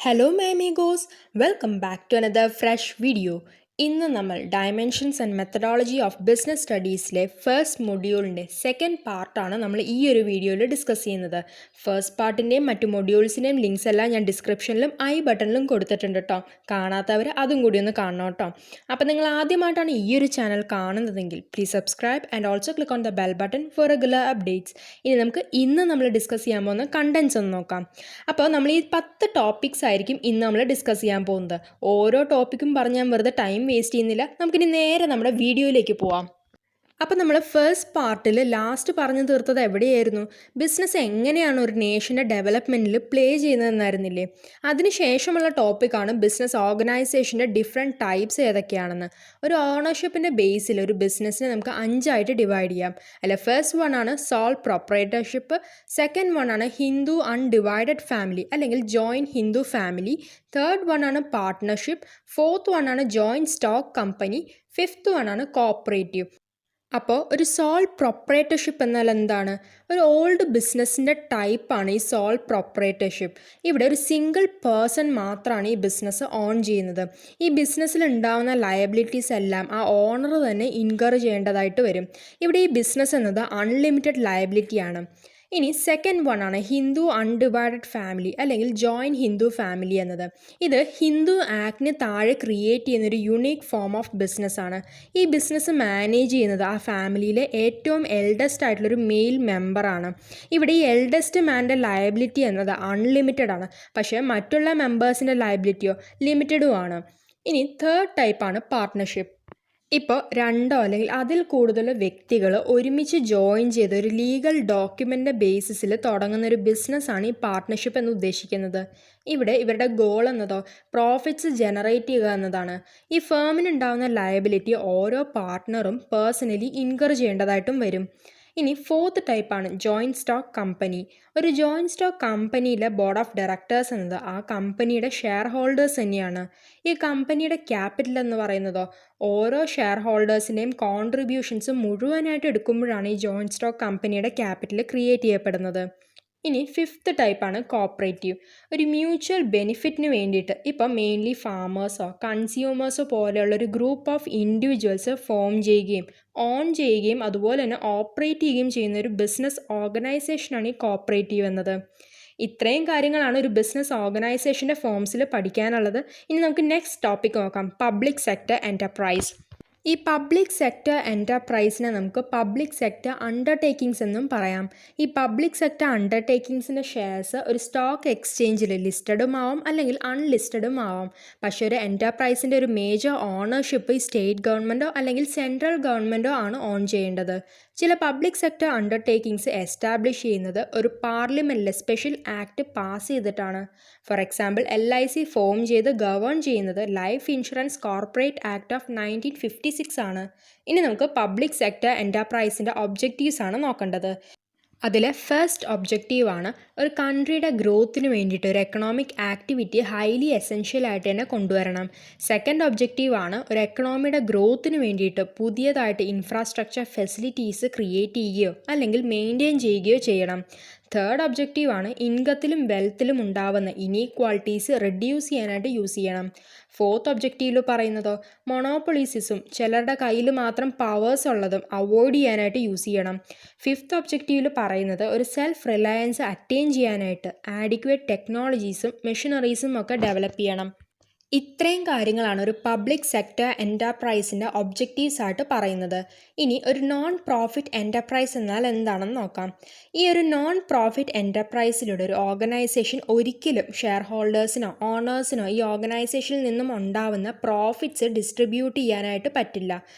Hello, my amigos. Welcome back to another fresh video. ഇന്ന് നമ്മൾ dimensions and methodology of business സ്റ്റഡീസിലെ first മൊഡ്യൂളിൻ്റെ second പാർട്ടാണ് നമ്മൾ ഈ ഒരു വീഡിയോയിൽ ഡിസ്കസ് ചെയ്യുന്നത്. ഫസ്റ്റ് പാർട്ടിൻ്റെയും മറ്റു മൊഡ്യൂൾസിൻ്റെയും ലിങ്ക്സ് എല്ലാം ഞാൻ ഡിസ്ക്രിപ്ഷനിലും ഐ ബട്ടണിലും കൊടുത്തിട്ടുണ്ട് കേട്ടോ. കാണാത്തവർ അതും കൂടി ഒന്ന് കാണണം കേട്ടോ. അപ്പോൾ നിങ്ങൾ ആദ്യമായിട്ടാണ് ഈ ഒരു ചാനൽ കാണുന്നതെങ്കിൽ please subscribe and also click on the bell button four regular updates. ഇനി നമുക്ക് ഇന്ന് നമ്മൾ ഡിസ്കസ് ചെയ്യാൻ പോകുന്ന കണ്ടൻസ് ഒന്ന് നോക്കാം. അപ്പോൾ നമ്മൾ ഈ 10 ടോപ്പിക്സ് ആയിരിക്കും ഇന്ന് നമ്മൾ ഡിസ്കസ് ചെയ്യാൻ പോകുന്നത്. ഓരോ ടോപ്പിക്കും പറഞ്ഞ് ഞാൻ വെറുതെ ടൈം വേസ്റ്റ് ചെയ്യുന്നില്ല. നമുക്കിനി നേരെ നമ്മുടെ വീഡിയോയിലേക്ക് പോവാം. അപ്പോൾ നമ്മൾ ഫസ്റ്റ് പാർട്ടിൽ ലാസ്റ്റ് പറഞ്ഞു തീർത്തത് എവിടെയായിരുന്നു? ബിസിനസ് എങ്ങനെയാണ് ഒരു നേഷൻ്റെ ഡെവലപ്മെൻറ്റിൽ പ്ലേ ചെയ്യുന്നതെന്നായിരുന്നില്ലേ? അതിനുശേഷമുള്ള ടോപ്പിക്കാണ് ബിസിനസ് ഓർഗനൈസേഷൻ്റെ ഡിഫറെൻറ്റ് ടൈപ്സ് ഏതൊക്കെയാണെന്ന്. ഒരു ഓണർഷിപ്പിൻ്റെ ബേസിൽ ഒരു ബിസിനസ്സിനെ നമുക്ക് 5ആയിട്ട് ഡിവൈഡ് ചെയ്യാം. അല്ല, ഫസ്റ്റ് വൺ ആണ് സോൾ പ്രൊപ്പറേറ്റർഷിപ്പ്, സെക്കൻഡ് വൺ ആണ് ഹിന്ദു അൺഡിവൈഡഡ് ഫാമിലി അല്ലെങ്കിൽ joint Hindu family, third one ആണ് പാർട്ട്ണർഷിപ്പ്, ഫോർത്ത് വൺ ആണ് joint stock company, fifth one ആണ് കോപ്പറേറ്റീവ്. അപ്പോൾ ഒരു സോൾ പ്രൊപ്പറേറ്റർഷിപ്പ് എന്നാൽ എന്താണ്? ഒരു ഓൾഡ് ബിസിനസ്സിൻ്റെ ടൈപ്പാണ് ഈ സോൾ പ്രൊപ്പറേറ്റർഷിപ്പ്. ഇവിടെ ഒരു സിംഗിൾ പേഴ്സൺ മാത്രമാണ് ഈ ബിസിനസ് ഓൺ ചെയ്യുന്നത്. ഈ ബിസിനസ്സിൽ ഉണ്ടാകുന്ന ലയബിലിറ്റീസ് എല്ലാം ആ ഓണർ തന്നെ ഇൻകർ ചെയ്യേണ്ടതായിട്ട് വരും. ഇവിടെ ഈ ബിസിനസ് എന്നത് അൺലിമിറ്റഡ് ലയബിലിറ്റിയാണ്. ഇനി സെക്കൻഡ് വൺ ആണ് ഹിന്ദു അൺഡിവൈഡഡ് ഫാമിലി അല്ലെങ്കിൽ ജോയിൻറ്റ് ഹിന്ദു ഫാമിലി എന്നത്. ഇത് ഹിന്ദു ആക്ടിന് താഴെ ക്രിയേറ്റ് ചെയ്യുന്നൊരു യുണീക്ക് ഫോം ഓഫ് ബിസിനസ്സാണ്. ഈ ബിസിനസ് മാനേജ് ചെയ്യുന്നത് ആ ഫാമിലിയിലെ ഏറ്റവും എൽഡസ്റ്റ് ആയിട്ടുള്ളൊരു മെയിൽ മെമ്പറാണ്. ഇവിടെ ഈ എൽഡസ്റ്റ് മാൻ്റെ ലയബിലിറ്റി എന്നത് അൺലിമിറ്റഡ് ആണ്, പക്ഷേ മറ്റുള്ള മെമ്പേഴ്സിൻ്റെ ലയബിലിറ്റിയോ ലിമിറ്റഡും ആണ്. ഇനി തേർഡ് ടൈപ്പാണ് പാർട്ട്ണർഷിപ്പ്. ഇപ്പോൾ 2 അല്ലെങ്കിൽ അതിൽ കൂടുതൽ വ്യക്തികൾ ഒരുമിച്ച് ജോയിൻ ചെയ്ത് ഒരു ലീഗൽ ഡോക്യുമെൻ്റ് ബേസിസിൽ തുടങ്ങുന്ന ഒരു ബിസിനസ്സാണ് ഈ പാർട്ട്ണർഷിപ്പ് എന്ന് ഉദ്ദേശിക്കുന്നത്. ഇവിടെ ഇവരുടെ ഗോൾ എന്നതോ പ്രോഫിറ്റ്സ് ജനറേറ്റ് ചെയ്യുക എന്നതാണ്. ഈ ഫേമിനുണ്ടാകുന്ന ലയബിലിറ്റി ഓരോ പാർട്ട്ണറും പേഴ്സണലി ഇൻകർ ചെയ്യേണ്ടതായിട്ടും വരും. ഇനി ഫോർത്ത് ടൈപ്പാണ് ജോയിൻറ്റ് സ്റ്റോക്ക് കമ്പനി. ഒരു ജോയിൻറ്റ് സ്റ്റോക്ക് കമ്പനിയിലെ ബോർഡ് ഓഫ് ഡയറക്ടേഴ്സ് എന്നത് ആ കമ്പനിയുടെ ഷെയർ ഹോൾഡേഴ്സ് തന്നെയാണ്. ഈ കമ്പനിയുടെ ക്യാപിറ്റൽ എന്ന് പറയുന്നതോ ഓരോ ഷെയർ ഹോൾഡേഴ്സിൻ്റെയും കോൺട്രിബ്യൂഷൻസ് മുഴുവനായിട്ട് എടുക്കുമ്പോഴാണ് ഈ ജോയിൻറ്റ് സ്റ്റോക്ക് കമ്പനിയുടെ ക്യാപിറ്റൽ ക്രിയേറ്റ് ചെയ്യപ്പെടുന്നത്. ഇനി ഫിഫ്ത്ത് ടൈപ്പാണ് കോപ്പറേറ്റീവ്. ഒരു മ്യൂച്വൽ ബെനിഫിറ്റിന് വേണ്ടിയിട്ട് ഇപ്പം മെയിൻലി ഫാമേഴ്സോ കൺസ്യൂമേഴ്സോ പോലെയുള്ളൊരു ഗ്രൂപ്പ് ഓഫ് ഇൻഡിവിജ്വൽസ് ഫോം ചെയ്യുകയും ഓൺ ചെയ്യുകയും അതുപോലെ തന്നെ ഓപ്പറേറ്റ് ചെയ്യുകയും ചെയ്യുന്ന ഒരു ബിസിനസ് ഓർഗനൈസേഷനാണ് ഈ കോപ്പറേറ്റീവ് എന്നത്. ഇത്രയും കാര്യങ്ങളാണ് ഒരു ബിസിനസ് ഓർഗനൈസേഷൻ്റെ ഫോംസിൽ പഠിക്കാനുള്ളത്. ഇനി നമുക്ക് നെക്സ്റ്റ് ടോപ്പിക് നോക്കാം, പബ്ലിക് സെക്ടർ എൻ്റർപ്രൈസ്. ഈ പബ്ലിക് സെക്ടർ എൻ്റർപ്രൈസിനെ നമുക്ക് പബ്ലിക് സെക്ടർ അണ്ടർടേക്കിങ്സ് എന്നും പറയാം. ഈ പബ്ലിക് സെക്ടർ അണ്ടർടേക്കിങ്സിൻ്റെ ഷെയർസ് ഒരു സ്റ്റോക്ക് എക്സ്ചേഞ്ചിൽ ലിസ്റ്റഡും ആവാം അല്ലെങ്കിൽ അൺലിസ്റ്റഡും ആവാം. പക്ഷേ ഒരു എൻ്റർപ്രൈസിൻ്റെ ഒരു മേജർ ഓണർഷിപ്പ് ഈ സ്റ്റേറ്റ് ഗവൺമെൻറ്റോ അല്ലെങ്കിൽ സെൻട്രൽ ഗവൺമെൻറ്റോ ആണ് ഓൺ ചെയ്യേണ്ടത്. ചില പബ്ലിക് സെക്ടർ അണ്ടർടേക്കിങ്സ് എസ്റ്റാബ്ലിഷ് ചെയ്യുന്നത് ഒരു പാർലമെൻറ്റിലെ സ്പെഷ്യൽ ആക്ട് പാസ് ചെയ്തിട്ടാണ്. ഫോർ എക്സാമ്പിൾ LIC ഫോം ചെയ്ത് ഗവേൺ ചെയ്യുന്നത് life insurance corporate act of 1956 ആണ്. ഇനി നമുക്ക് പബ്ലിക് സെക്ടർ എൻ്റർപ്രൈസിൻ്റെ ഒബ്ജക്റ്റീവ്സ് ആണ് നോക്കേണ്ടത്. അതിലെ ഫസ്റ്റ് ഒബ്ജക്റ്റീവാണ് ഒരു കൺട്രിയുടെ ഗ്രോത്തിന് വേണ്ടിയിട്ട് ഒരു എക്കണോമിക് ആക്ടിവിറ്റി ഹൈലി എസെൻഷ്യൽ ആയിട്ട് തന്നെ കൊണ്ടുവരണം. സെക്കൻഡ് ഒബ്ജക്റ്റീവാണ് ഒരു എക്കണോമിയുടെ ഗ്രോത്തിന് വേണ്ടിയിട്ട് പുതിയതായിട്ട് ഇൻഫ്രാസ്ട്രക്ചർ ഫെസിലിറ്റീസ് ക്രിയേറ്റ് ചെയ്യുകയോ അല്ലെങ്കിൽ മെയിൻറ്റെയിൻ ചെയ്യുകയോ ചെയ്യണം. തേർഡ് ഒബ്ജക്റ്റീവാണ് ഇൻകത്തിലും വെൽത്തിലും ഉണ്ടാവുന്ന ഇനീക്വാളിറ്റീസ് റെഡ്യൂസ് ചെയ്യാനായിട്ട് യൂസ് ചെയ്യണം. ഫോർത്ത് ഒബ്ജക്റ്റീവിൽ പറയുന്നതോ മൊണോപ്പൊളീസിസും ചിലരുടെ കയ്യിൽ മാത്രം പവേഴ്സ് ഉള്ളതും അവോയ്ഡ് ചെയ്യാനായിട്ട് യൂസ് ചെയ്യണം. ഫിഫ്ത്ത് ഒബ്ജക്റ്റീവിൽ പറയുന്നത് ഒരു സെൽഫ് റിലയൻസ് അറ്റൈൻ ചെയ്യാനായിട്ട് ആഡിക്വേറ്റ് ടെക്നോളജീസും മെഷീനറീസും ഒക്കെ ഡെവലപ്പ് ചെയ്യണം. ഇത്രയും കാര്യങ്ങളാണ് ഒരു പബ്ലിക് സെക്ടർ എൻ്റർപ്രൈസിൻ്റെ ഒബ്ജക്റ്റീവ്സ് ആയിട്ട് പറയുന്നത്. ഇനി ഒരു നോൺ പ്രോഫിറ്റ് എൻ്റർപ്രൈസ് എന്നാൽ എന്താണെന്ന് നോക്കാം. ഈ ഒരു നോൺ പ്രോഫിറ്റ് എൻ്റർപ്രൈസിലൂടെ ഒരു ഓർഗനൈസേഷൻ ഒരിക്കലും ഷെയർ ഹോൾഡേഴ്സിനോ ഓണേഴ്സിനോ ഈ ഓർഗനൈസേഷനിൽ നിന്നും ഉണ്ടാവുന്ന പ്രോഫിറ്റ്സ് ഡിസ്ട്രിബ്യൂട്ട് ചെയ്യാനായിട്ട് പറ്റില്ല.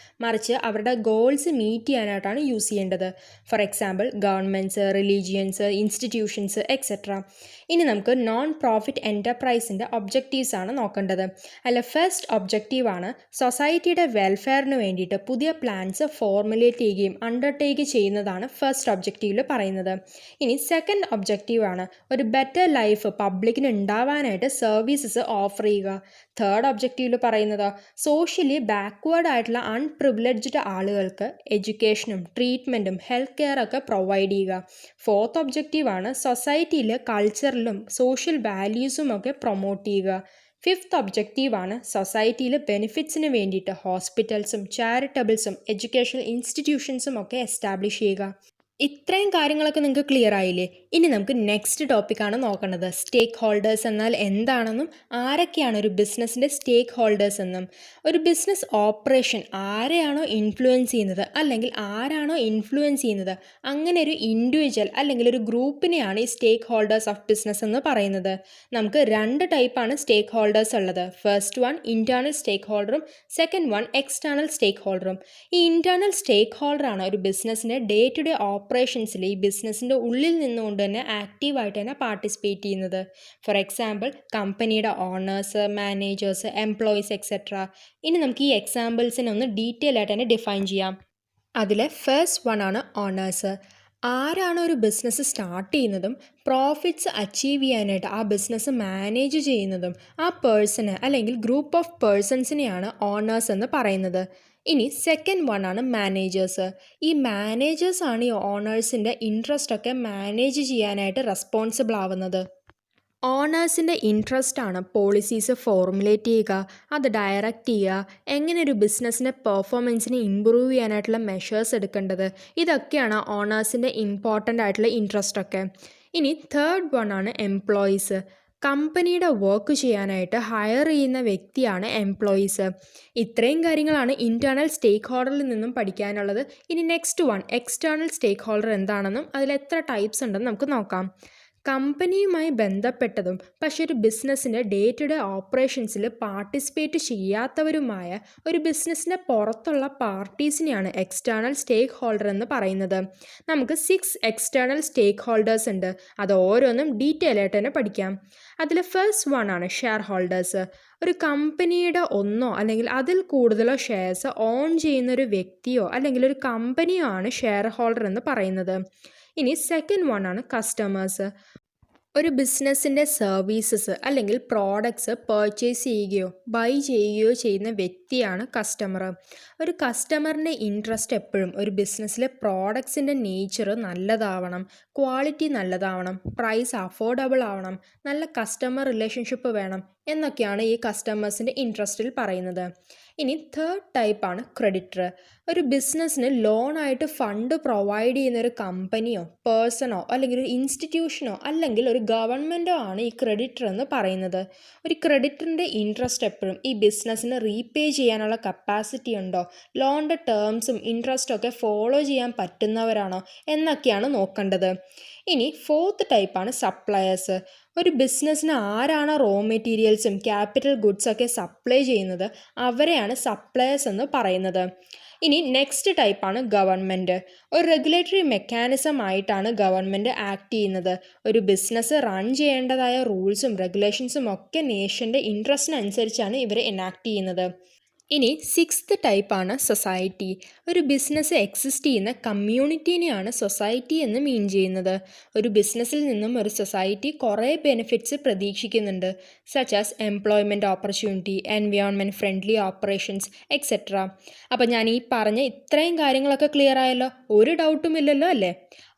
മറിച്ച് അവരുടെ ഗോൾസ് മീറ്റ് ചെയ്യാനായിട്ടാണ് യൂസ് ചെയ്യേണ്ടത്. For example governments, religions, institutions etcetera. ഇനി നമുക്ക് നോൺ പ്രോഫിറ്റ് എൻ്റർപ്രൈസിൻ്റെ ഒബ്ജക്റ്റീവ്സ് ആണ് നോക്കേണ്ടത്. അല്ല ഫസ്റ്റ് ഒബ്ജക്റ്റീവാണ് സൊസൈറ്റിയുടെ വെൽഫെയറിന് വേണ്ടിയിട്ട് പുതിയ പ്ലാൻസ് ഫോർമുലേറ്റ് ചെയ്യുകയും അണ്ടർടേക്ക് ചെയ്യുന്നതാണ് ഫസ്റ്റ് ഒബ്ജക്റ്റീവിൽ പറയുന്നത്. ഇനി സെക്കൻഡ് ഒബ്ജക്റ്റീവാണ് ഒരു ബെറ്റർ ലൈഫ് പബ്ലിക്കിന് ഉണ്ടാവാനായിട്ട് സർവീസസ് ഓഫർ ചെയ്യുക. തേർഡ് ഒബ്ജക്റ്റീവിൽ പറയുന്നത് സോഷ്യലി ബാക്ക്വേർഡ് ആയിട്ടുള്ള അൺപ്രിവിലേജ്ഡ് ആളുകൾക്ക് എഡ്യൂക്കേഷനും ട്രീറ്റ്മെൻറ്റും ഹെൽത്ത് കെയർ ഒക്കെ പ്രൊവൈഡ് ചെയ്യുക. ഫോർത്ത് ഒബ്ജക്റ്റീവാണ് സൊസൈറ്റിയിൽ കൾച്ചറിലും സോഷ്യൽ വാല്യൂസും ഒക്കെ പ്രൊമോട്ട് ചെയ്യുക. ഫിഫ്ത്ത് ഒബ്ജക്റ്റീവാണ് സൊസൈറ്റിയിൽ ബെനിഫിറ്റ്സിന് വേണ്ടിയിട്ട് ഹോസ്പിറ്റൽസും ചാരിറ്റബിൾസും എഡ്യൂക്കേഷണൽ ഇൻസ്റ്റിറ്റ്യൂഷൻസും ഒക്കെ എസ്റ്റാബ്ലിഷ് ചെയ്യുക. ഇത്രയും കാര്യങ്ങളൊക്കെ നിങ്ങൾക്ക് ക്ലിയർ ആയില്ലേ? ഇനി നമുക്ക് നെക്സ്റ്റ് ടോപ്പിക്കാണ് നോക്കേണ്ടത്. സ്റ്റേക്ക് ഹോൾഡേഴ്സ് എന്നാൽ എന്താണെന്നും ആരൊക്കെയാണ് ഒരു ബിസിനസ്സിൻ്റെ സ്റ്റേക്ക് ഹോൾഡേഴ്സ് എന്നും. ഒരു ബിസിനസ് ഓപ്പറേഷൻ ആരെയാണോ ഇൻഫ്ലുവൻസ് ചെയ്യുന്നത് അല്ലെങ്കിൽ ആരാണോ ഇൻഫ്ലുവൻസ് ചെയ്യുന്നത് അങ്ങനെ ഒരു ഇൻഡിവിജ്വൽ അല്ലെങ്കിൽ ഒരു ഗ്രൂപ്പിനെയാണ് ഈ സ്റ്റേക്ക് ഹോൾഡേഴ്സ് ഓഫ് ബിസിനസ് എന്ന് പറയുന്നത്. നമുക്ക് രണ്ട് ടൈപ്പാണ് സ്റ്റേക്ക് ഹോൾഡേഴ്സ് ഉള്ളത്. ഫസ്റ്റ് വൺ ഇൻറ്റേർണൽ സ്റ്റേക്ക് ഹോൾഡറും സെക്കൻഡ് വൺ എക്സ്റ്റേണൽ സ്റ്റേക്ക് ഹോൾഡറും. ഈ ഇൻറ്റേർണൽ സ്റ്റേക്ക് ഹോൾഡറാണ് ഒരു ബിസിനസ്സിൻ്റെ ഡേ ടു ഡേ ഓപ്പറേഷൻസിൽ ഈ ബിസിനസ്സിൻ്റെ ഉള്ളിൽ നിന്നുകൊണ്ട് തന്നെ ആക്റ്റീവായിട്ട് തന്നെ പാർട്ടിസിപ്പേറ്റ് ചെയ്യുന്നത്. ഫോർ എക്സാമ്പിൾ കമ്പനിയുടെ ഓണേഴ്സ്, മാനേജേഴ്സ്, എംപ്ലോയീസ് എക്സെട്ര. ഇനി നമുക്ക് ഈ എക്സാമ്പിൾസിനെ ഒന്ന് ഡീറ്റെയിൽ ആയിട്ട് തന്നെ ഡിഫൈൻ ചെയ്യാം. അതിലെ ഫസ്റ്റ് വൺ ആണ് ഓണേഴ്സ്. ആരാണ് ഒരു ബിസിനസ് സ്റ്റാർട്ട് ചെയ്യുന്നതും പ്രോഫിറ്റ്സ് അച്ചീവ് ചെയ്യാനായിട്ട് ആ ബിസിനസ് മാനേജ് ചെയ്യുന്നതും ആ പേഴ്സണ് അല്ലെങ്കിൽ ഗ്രൂപ്പ് ഓഫ് പേഴ്സൺസിനെയാണ് ഓണേഴ്സ് എന്ന് പറയുന്നത്. ഇനി സെക്കൻഡ് വൺ ആണ് മാനേജേഴ്സ്. ഈ മാനേജേഴ്സാണ് ഈ ഓണേഴ്സിൻ്റെ ഇൻട്രസ്റ്റ് ഒക്കെ മാനേജ് ചെയ്യാനായിട്ട് റെസ്പോൺസിബിൾ ആവുന്നത്. ഓണേഴ്സിൻ്റെ ഇൻട്രസ്റ്റാണ് പോളിസീസ് ഫോർമുലേറ്റ് ചെയ്യുക, അത് ഡയറക്റ്റ് ചെയ്യുക, എങ്ങനെ ഒരു ബിസിനസ്സിൻ്റെ പെർഫോമൻസിനെ ഇമ്പ്രൂവ് ചെയ്യാനായിട്ടുള്ള മെഷേഴ്സ് എടുക്കേണ്ടത്, ഇതൊക്കെയാണ് ഓണേഴ്സിൻ്റെ ഇമ്പോർട്ടൻ്റ് ആയിട്ടുള്ള ഇൻട്രസ്റ്റൊക്കെ. ഇനി തേർഡ് വൺ ആണ് എംപ്ലോയീസ്. കമ്പനിയുടെ വർക്ക് ചെയ്യാനായിട്ട് ഹയർ ചെയ്യുന്ന വ്യക്തിയാണ് എംപ്ലോയീസ്. ഇത്രയും കാര്യങ്ങളാണ് ഇൻറ്റേർണൽ സ്റ്റേക്ക് ഹോൾഡറിൽ നിന്നും പഠിക്കാനുള്ളത്. ഇനി നെക്സ്റ്റ് വൺ എക്സ്റ്റേർണൽ സ്റ്റേക്ക് ഹോൾഡർ എന്താണെന്നും അതിൽ എത്ര ടൈപ്സ് ഉണ്ടെന്ന് നമുക്ക് നോക്കാം. കമ്പനിയുമായി ബന്ധപ്പെട്ടതും പക്ഷേ ഒരു ബിസിനസ്സിൻ്റെ ഡേ ടു ഡേ ഓപ്പറേഷൻസിൽ പാർട്ടിസിപ്പേറ്റ് ചെയ്യാത്തവരുമായ ഒരു ബിസിനസ്സിൻ്റെ പുറത്തുള്ള പാർട്ടീസിനെയാണ് എക്സ്റ്റേർണൽ സ്റ്റേക്ക് ഹോൾഡർ എന്ന് പറയുന്നത്. നമുക്ക് 6 എക്സ്റ്റേർണൽ സ്റ്റേക്ക് ഹോൾഡേഴ്സ് ഉണ്ട്. അത് ഓരോന്നും ഡീറ്റെയിൽ ആയിട്ട് തന്നെ പഠിക്കാം. അതിൽ ഫസ്റ്റ് വൺ ആണ് ഷെയർ ഹോൾഡേഴ്സ്. ഒരു കമ്പനിയുടെ ഒന്നോ അല്ലെങ്കിൽ അതിൽ കൂടുതലോ ഷെയർസ് ഓൺ ചെയ്യുന്ന ഒരു വ്യക്തിയോ അല്ലെങ്കിൽ ഒരു കമ്പനിയോ ആണ് ഷെയർ ഹോൾഡർ എന്ന് പറയുന്നത്. ഇനി സെക്കൻഡ് വൺ ആണ് കസ്റ്റമേഴ്സ്. ഒരു ബിസിനസ്സിൻ്റെ സർവീസസ് അല്ലെങ്കിൽ പ്രോഡക്ട്സ് പർച്ചേസ് ചെയ്യുകയോ ബൈ ചെയ്യുകയോ ചെയ്യുന്ന വ്യക്തിയാണ് കസ്റ്റമർ. ഒരു കസ്റ്റമറിൻ്റെ ഇൻട്രസ്റ്റ് എപ്പോഴും ഒരു ബിസിനസ്സിലെ പ്രോഡക്ട്സിൻ്റെ നേച്ചർ നല്ലതാവണം, ക്വാളിറ്റി നല്ലതാവണം, പ്രൈസ് അഫോർഡബിൾ ആവണം, നല്ല കസ്റ്റമർ റിലേഷൻഷിപ്പ് വേണം എന്നൊക്കെയാണ് ഈ കസ്റ്റമേഴ്സിൻ്റെ ഇൻട്രസ്റ്റിൽ പറയുന്നത്. ഇനി തേർഡ് ടൈപ്പാണ് ക്രെഡിറ്റർ. ഒരു ബിസിനസ്സിന് ലോണായിട്ട് ഫണ്ട് പ്രൊവൈഡ് ചെയ്യുന്ന ഒരു കമ്പനിയോ പേഴ്സണോ അല്ലെങ്കിൽ ഒരു ഇൻസ്റ്റിറ്റ്യൂഷനോ അല്ലെങ്കിൽ ഒരു ഗവൺമെൻറ്റോ ആണ് ഈ ക്രെഡിറ്റർ എന്ന് പറയുന്നത്. ഒരു ക്രെഡിറ്ററിൻ്റെ ഇൻട്രസ്റ്റ് എപ്പോഴും ഈ ബിസിനസ്സിന് റീപേ ചെയ്യാനുള്ള കപ്പാസിറ്റി ഉണ്ടോ, ലോണിൻ്റെ ടേംസും ഇൻട്രസ്റ്റും ഒക്കെ ഫോളോ ചെയ്യാൻ പറ്റുന്നവരാണോ എന്നൊക്കെയാണ് നോക്കേണ്ടത്. ഇനി ഫോർത്ത് ടൈപ്പാണ് സപ്ലയേഴ്സ്. ഒരു ബിസിനസ്സിന് ആരാണ് റോ മെറ്റീരിയൽസും ക്യാപിറ്റൽ ഗുഡ്സൊക്കെ സപ്ലൈ ചെയ്യുന്നത് അവരെയാണ് സപ്ലയേഴ്സ് എന്ന് പറയുന്നത്. ഇനി നെക്സ്റ്റ് ടൈപ്പാണ് ഗവൺമെൻറ്. ഒരു റെഗുലേറ്ററി മെക്കാനിസം ആയിട്ടാണ് ഗവൺമെൻറ് ആക്ട് ചെയ്യുന്നത്. ഒരു ബിസിനസ് റൺ ചെയ്യേണ്ടതായ റൂൾസും റെഗുലേഷൻസും ഒക്കെ നേഷൻ്റെ ഇൻട്രസ്റ്റിനനുസരിച്ചാണ് ഇവർ എനാക്ട് ചെയ്യുന്നത്. ഇനി സിക്സ്ത് ടൈപ്പാണ് സൊസൈറ്റി. ഒരു ബിസിനസ് എക്സിസ്റ്റ് ചെയ്യുന്ന കമ്മ്യൂണിറ്റീനെയാണ് സൊസൈറ്റി എന്ന് മീൻ ചെയ്യുന്നത്. ഒരു ബിസിനസ്സിൽ നിന്നും ഒരു സൊസൈറ്റി കുറേ ബെനിഫിറ്റ്സ് പ്രതീക്ഷിക്കുന്നുണ്ട്, such as employment opportunity, environment friendly operations etcetera. അപ്പോൾ ഞാൻ ഈ പറഞ്ഞ ഇത്രയും കാര്യങ്ങളൊക്കെ ക്ലിയർ ആയല്ലോ, ഒരു ഡൗട്ടും ഇല്ലല്ലോ അല്ലേ?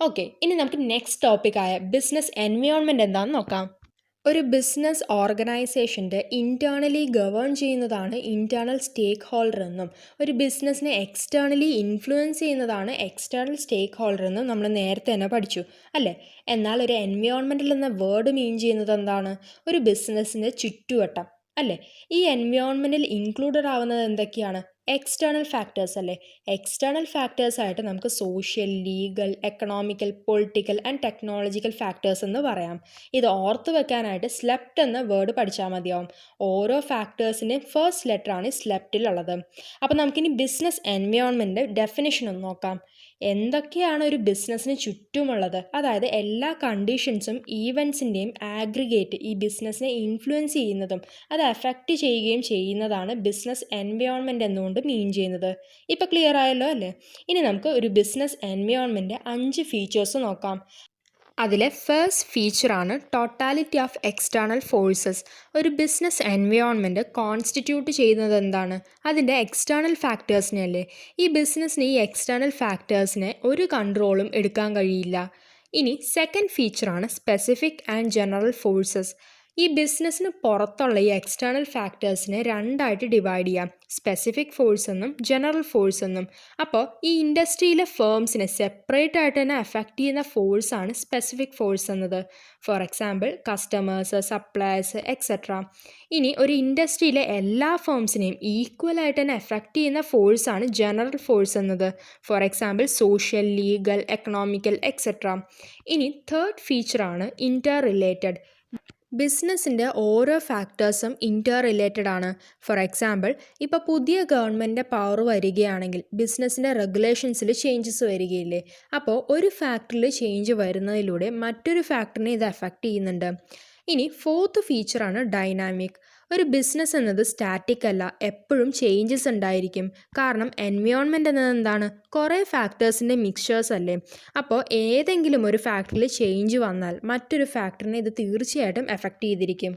ഓക്കെ, ഇനി നമുക്ക് നെക്സ്റ്റ് ടോപ്പിക്കായ ബിസിനസ് എൻവയോൺമെൻറ്റ് എന്താണെന്ന് നോക്കാം. ഒരു ബിസിനസ് ഓർഗനൈസേഷൻ്റെ ഇൻറ്റേർണലി ഗവേൺ ചെയ്യുന്നതാണ് ഇൻറ്റേർണൽ സ്റ്റേക്ക് ഹോൾഡർ എന്നും ഒരു ബിസിനസ്സിനെ എക്സ്റ്റേർണലി ഇൻഫ്ലുവൻസ് ചെയ്യുന്നതാണ് എക്സ്റ്റേർണൽ സ്റ്റേക്ക് ഹോൾഡർ എന്നും നമ്മൾ നേരത്തെ തന്നെ പഠിച്ചു അല്ലേ? എന്നാൽ ഒരു എൻവയോൺമെൻറ്റൽ എന്ന വേർഡ് മീൻ ചെയ്യുന്നത് എന്താണ്? ഒരു ബിസിനസ്സിൻ്റെ ചുറ്റുവട്ടം അല്ലേ? ഈ എൻവയോൺമെൻറ്റിൽ ഇൻക്ലൂഡഡ് ആവുന്നത് എന്തൊക്കെയാണ്? എക്സ്റ്റേണൽ ഫാക്ടേഴ്സ് അല്ലേ? എക്സ്റ്റേണൽ ഫാക്ടേഴ്സായിട്ട് നമുക്ക് social, legal, economical, political and technological factors എന്ന് പറയാം. ഇത് ഓർത്ത് വെക്കാനായിട്ട് സ്ലെപ്റ്റ് എന്ന വേർഡ് പഠിച്ചാൽ മതിയാവും. ഓരോ ഫാക്ടേഴ്സിൻ്റെയും ഫസ്റ്റ് ലെറ്ററാണ് ഈ സ്ലെപ്റ്റിലുള്ളത്. അപ്പോൾ നമുക്കിനി ബിസിനസ് എൻവയോൺമെൻറ്റ് ഡെഫിനിഷൻ ഒന്ന് നോക്കാം. എന്തൊക്കെയാണ് ഒരു ബിസിനസ്സിന് ചുറ്റുമുള്ളത്, അതായത് എല്ലാ കണ്ടീഷൻസും ഈവൻസിൻ്റെയും ആഗ്രിഗേറ്റ് ഈ ബിസിനസ്സിനെ ഇൻഫ്ലുവൻസ് ചെയ്യുന്നതും അത് അഫക്റ്റ് ചെയ്യുകയും ചെയ്യുന്നതാണ് ബിസിനസ് എൻവയോൺമെൻറ്റ് എന്നുകൊണ്ട് മീൻ ചെയ്യുന്നത്. ഇപ്പോൾ ക്ലിയർ ആയല്ലോ അല്ലേ? ഇനി നമുക്ക് ഒരു ബിസിനസ് എൻവയോൺമെൻറ്റ് 5 ഫീച്ചേഴ്സ് നോക്കാം. അതിലെ ഫസ്റ്റ് ഫീച്ചറാണ് ടോട്ടാലിറ്റി ഓഫ് എക്സ്റ്റേണൽ ഫോഴ്സസ്. ഒരു ബിസിനസ് എൻവയോൺമെൻറ്റ് കോൺസ്റ്റിറ്റ്യൂട്ട് ചെയ്യുന്നത് എന്താണ്? അതിൻ്റെ എക്സ്റ്റേണൽ ഫാക്ടേഴ്സിനെയല്ലേ. ഈ ബിസിനസ്സിന് ഈ എക്സ്റ്റേണൽ ഫാക്ടേഴ്സിനെ ഒരു കൺട്രോളും എടുക്കാൻ കഴിയില്ല. ഇനി സെക്കൻഡ് ഫീച്ചറാണ് സ്പെസിഫിക് ആൻഡ് ജനറൽ ഫോഴ്സസ്. ഈ ബിസിനസ്സിന് പുറത്തുള്ള ഈ എക്സ്റ്റേണൽ ഫാക്ടേഴ്സിനെ രണ്ടായിട്ട് ഡിവൈഡ് ചെയ്യാം, സ്പെസിഫിക് ഫോഴ്സ് എന്നും ജനറൽ ഫോഴ്സ് എന്നും. അപ്പോൾ ഈ ഇൻഡസ്ട്രിയിലെ ഫേംസിനെ സെപ്പറേറ്റ് ആയിട്ട് തന്നെ അഫക്റ്റ് ചെയ്യുന്ന ഫോഴ്സാണ് സ്പെസിഫിക് ഫോഴ്സ് എന്നത്. For example customers, suppliers etcetera. ഇനി ഒരു ഇൻഡസ്ട്രിയിലെ എല്ലാ ഫേംസിനെയും ഈക്വലായിട്ട് തന്നെ അഫക്റ്റ് ചെയ്യുന്ന ഫോഴ്സാണ് ജനറൽ ഫോഴ്സ് എന്നത്. For example social, legal, economical etcetera. ഇനി തേർഡ് ഫീച്ചറാണ് ഇൻറ്റർ റിലേറ്റഡ്. ബിസിനസ്സിൻ്റെ ഓരോ ഫാക്ടേഴ്സും ഇൻറ്റർ റിലേറ്റഡ് ആണ്. ഫോർ എക്സാമ്പിൾ ഇപ്പോൾ പുതിയ ഗവൺമെൻറ്റിൻ്റെ പവർ വരികയാണെങ്കിൽ ബിസിനസ്സിൻ്റെ റെഗുലേഷൻസിൽ ചേഞ്ചസ് വരികയില്ലേ. അപ്പോൾ ഒരു ഫാക്ടറിൽ ചേഞ്ച് വരുന്നതിലൂടെ മറ്റൊരു ഫാക്ടറിനെ ഇത് അഫക്റ്റ് ചെയ്യുന്നുണ്ട്. ഇനി ഫോർത്ത് ഫീച്ചറാണ് ഡൈനാമിക്. ഒരു ബിസിനസ് എന്നത് സ്റ്റാറ്റിക് അല്ല, എപ്പോഴും ചേഞ്ചസ് ഉണ്ടായിരിക്കും. കാരണം എൻവയോൺമെൻറ്റ് എന്നത് എന്താണ്? കുറേ ഫാക്ടേഴ്സിൻ്റെ മിക്സ്ചേഴ്സ് അല്ലേ. അപ്പോൾ ഏതെങ്കിലും ഒരു ഫാക്ടറിൽ ചേഞ്ച് വന്നാൽ മറ്റൊരു ഫാക്ടറിനെ ഇത് തീർച്ചയായിട്ടും എഫക്റ്റ് ചെയ്തിരിക്കും.